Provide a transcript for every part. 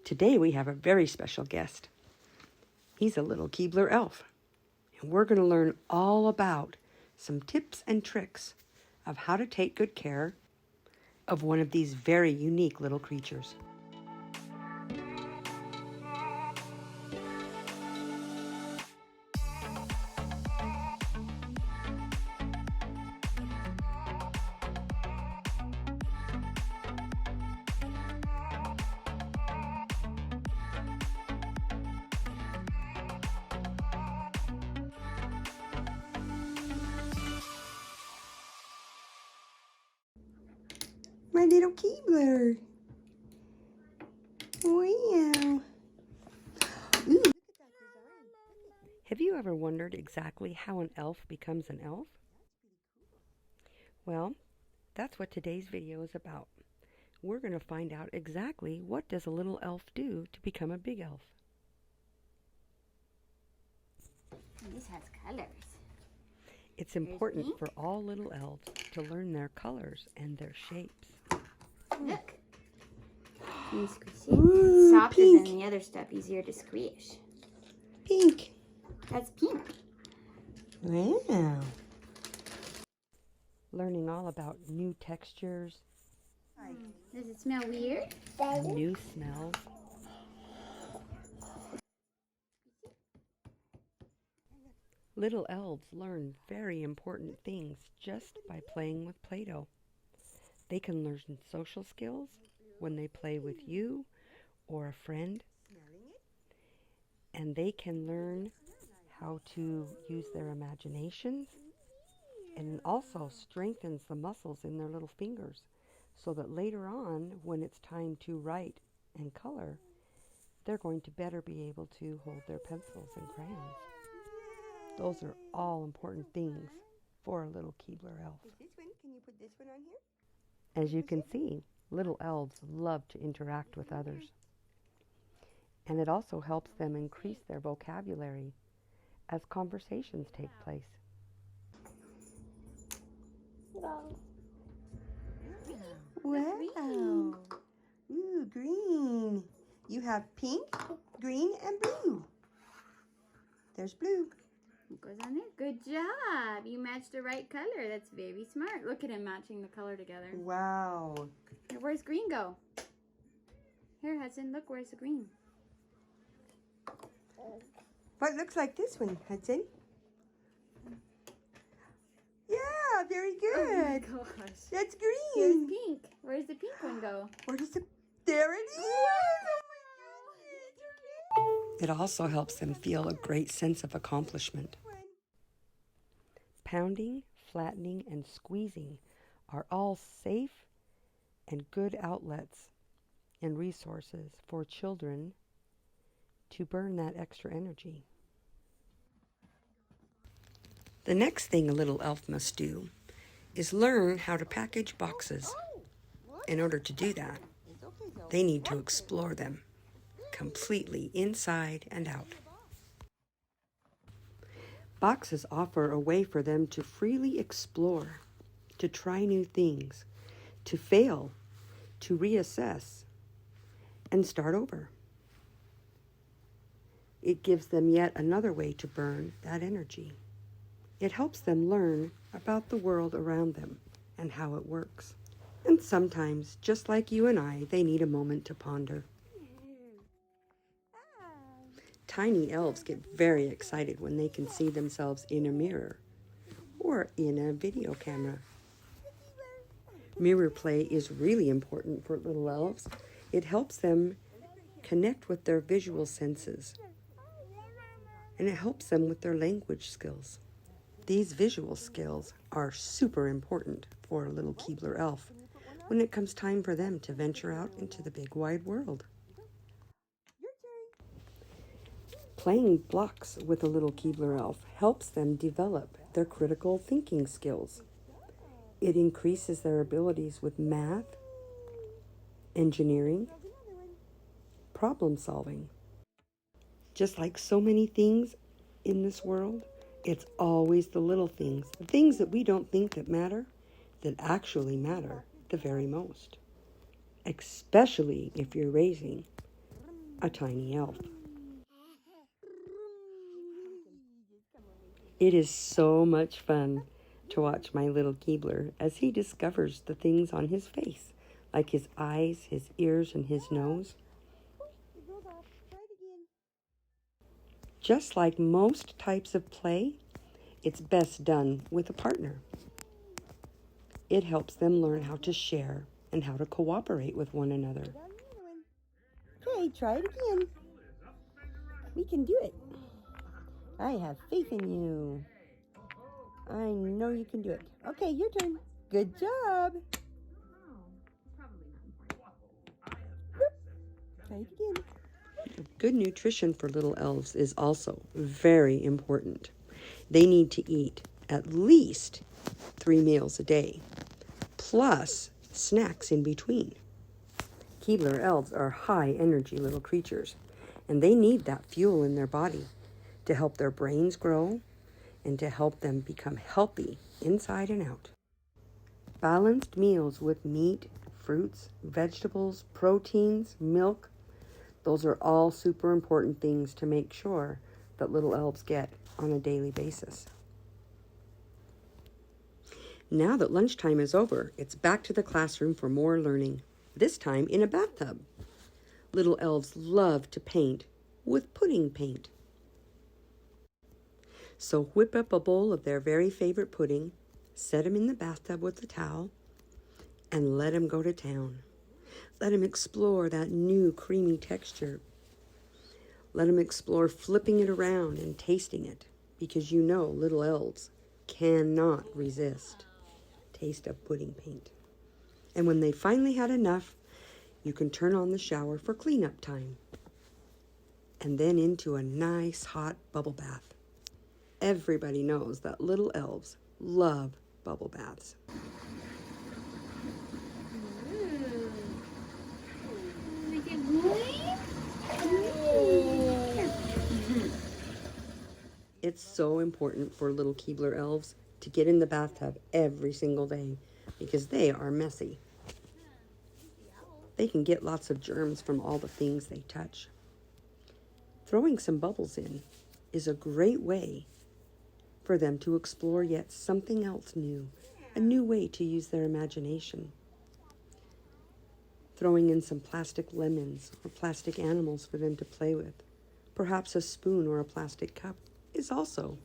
Today we have a very special guest. He's a little Keebler Elf, and we're going to learn all about some tips and tricks of how to take good care of one of these very unique little creatures. My little Keebler. Wow. Ooh, look at that design. Have you ever wondered exactly how an elf becomes an elf? Well, that's what today's video is about. We're going to find out exactly what does a little elf do to become a big elf. This has colors. It's important for all little elves to learn their colors and their shapes. Look. You squish it. Ooh, softer pink. Than the other stuff, easier to squish. Pink. That's pink. Wow. Learning all about new textures. Does it smell weird? New smells. Little elves learn very important things just by playing with Play-Doh. They can learn social skills when they play with you or a friend. And they can learn how to use their imaginations. And it also strengthens the muscles in their little fingers so that later on, when it's time to write and color, they're going to better be able to hold their pencils and crayons. Those are all important things for a little Keebler elf. Can you put this one on here? As you can see, little elves love to interact with others. And it also helps them increase their vocabulary as conversations take place. Wow. Ooh, green. You have pink, green, and blue. There's blue. What goes on there? Good job. You matched the right color. That's very smart. Look at him matching the color together. Wow. Here, where's green go? Here, Hudson, look, where's the green? What looks like this one, Hudson? Yeah, very good. Oh my gosh. That's green. Here's pink. Where's the pink one go? Where does the... There it is. Oh my goodness. It also helps them feel a great sense of accomplishment. Pounding, flattening, and squeezing are all safe and good outlets and resources for children to burn that extra energy. The next thing a little elf must do is learn how to package boxes. In order to do that, they need to explore them completely inside and out. Boxes offer a way for them to freely explore, to try new things, to fail, to reassess, and start over. It gives them yet another way to burn that energy. It helps them learn about the world around them and how it works. And sometimes, just like you and I, they need a moment to ponder. Tiny elves get very excited when they can see themselves in a mirror or in a video camera. Mirror play is really important for little elves. It helps them connect with their visual senses, and it helps them with their language skills. These visual skills are super important for a little Keebler elf when it comes time for them to venture out into the big wide world. Playing blocks with a little Keebler elf helps them develop their critical thinking skills. It increases their abilities with math, engineering, problem solving. Just like so many things in this world, it's always the little things, the things that we don't think that matter, that actually matter the very most. Especially if you're raising a tiny elf. It is so much fun to watch my little Keebler as he discovers the things on his face, like his eyes, his ears, and his nose. Just like most types of play, it's best done with a partner. It helps them learn how to share and how to cooperate with one another. Okay, try it again. We can do it. I have faith in you. I know you can do it. Okay, your turn. Good job. Try it again. Good nutrition for little elves is also very important. They need to eat at least 3 meals a day, plus snacks in between. Keebler elves are high-energy little creatures, and they need that fuel in their body to help their brains grow and to help them become healthy inside and out. Balanced meals with meat, fruits, vegetables, proteins, milk, those are all super important things to make sure that little elves get on a daily basis. Now that lunchtime is over, it's back to the classroom for more learning, this time in a bathtub. Little elves love to paint with pudding paint. So whip up a bowl of their very favorite pudding, set them in the bathtub with a towel, and let them go to town. Let them explore that new creamy texture. Let them explore flipping it around and tasting it, because you know little elves cannot resist taste of pudding paint. And when they finally had enough, you can turn on the shower for cleanup time, and then into a nice hot bubble bath. Everybody knows that little elves love bubble baths. It's so important for little Keebler elves to get in the bathtub every single day because they are messy. They can get lots of germs from all the things they touch. Throwing some bubbles in is a great way for them to explore yet something else new, a new way to use their imagination. Throwing in some plastic lemons or plastic animals for them to play with, perhaps a spoon or a plastic cup, is also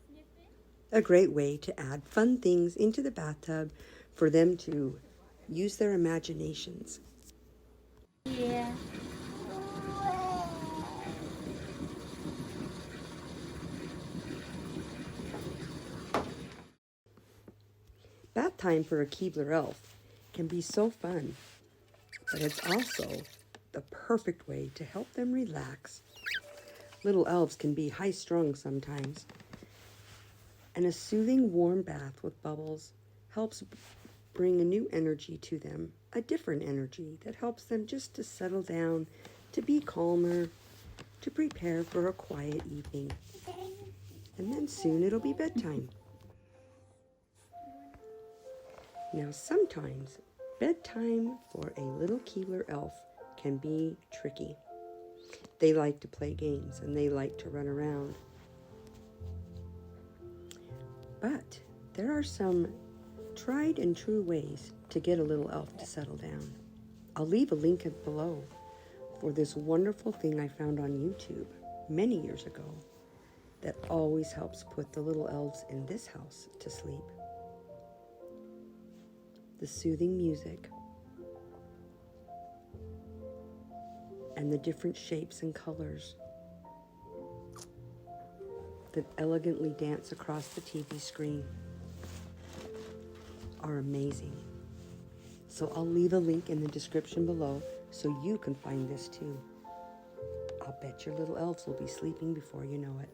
a great way to add fun things into the bathtub for them to use their imaginations. Yeah. Bath time for a Keebler elf can be so fun, but it's also the perfect way to help them relax. Little elves can be high-strung sometimes, and a soothing warm bath with bubbles helps bring a new energy to them, a different energy that helps them just to settle down, to be calmer, to prepare for a quiet evening. And then soon it'll be bedtime. Now sometimes bedtime for a little Keebler elf can be tricky. They like to play games and they like to run around. But there are some tried and true ways to get a little elf to settle down. I'll leave a link below for this wonderful thing I found on YouTube many years ago that always helps put the little elves in this house to sleep. The soothing music and the different shapes and colors that elegantly dance across the TV screen are amazing. So I'll leave a link in the description below so you can find this too. I'll bet your little elves will be sleeping before you know it.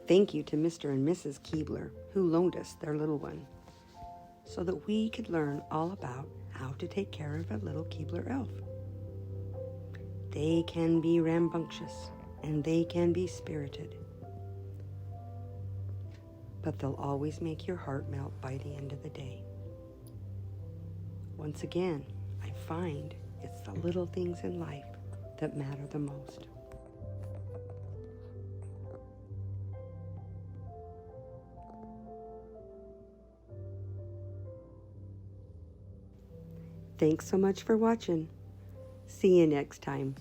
Thank you to Mr. and Mrs. Keebler who loaned us their little one so that we could learn all about how to take care of a little Keebler elf. They can be rambunctious and they can be spirited, but they'll always make your heart melt by the end of the day. Once again, I find It's the little things in life that matter the most. Thanks so much for watching. See you next time.